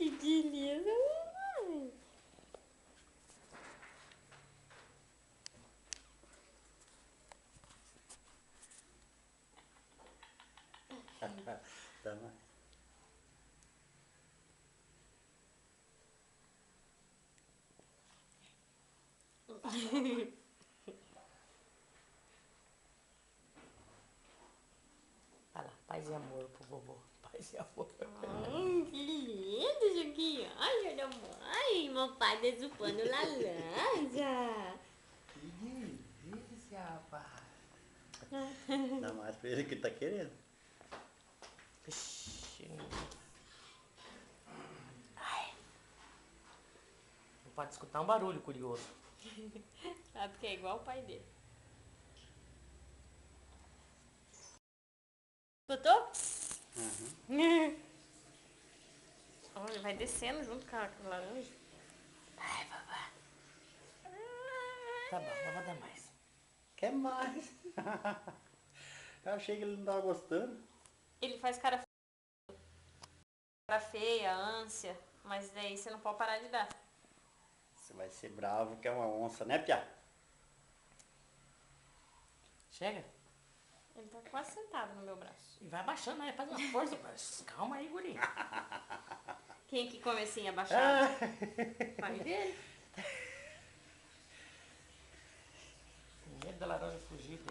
Que lindo. Dá mais. Vai lá, paz e amor pro vovô. Paz e amor. Que lindo, Joguinho. Ai, olha a mãe. Meu pai desupando laranja. Que delícia, rapaz. Dá mais pra ele que tá querendo. Ixi. Ai. Não pode escutar um barulho curioso. Sabe que é igual o pai dele. Escutou? Olha, vai descendo junto com a laranja. Ai, babá. Tá bom, não vou dar mais. Quer mais? Eu achei que ele não tava gostando. Ele faz cara feia, ânsia, mas daí você não pode parar de dar. Você vai ser bravo que é uma onça, né, Piá? Chega. Ele tá quase sentado no meu braço. E vai abaixando aí, faz uma força. Calma aí, guri. Quem que come assim abaixado? Pai dele. Com medo da laranja fugir dele.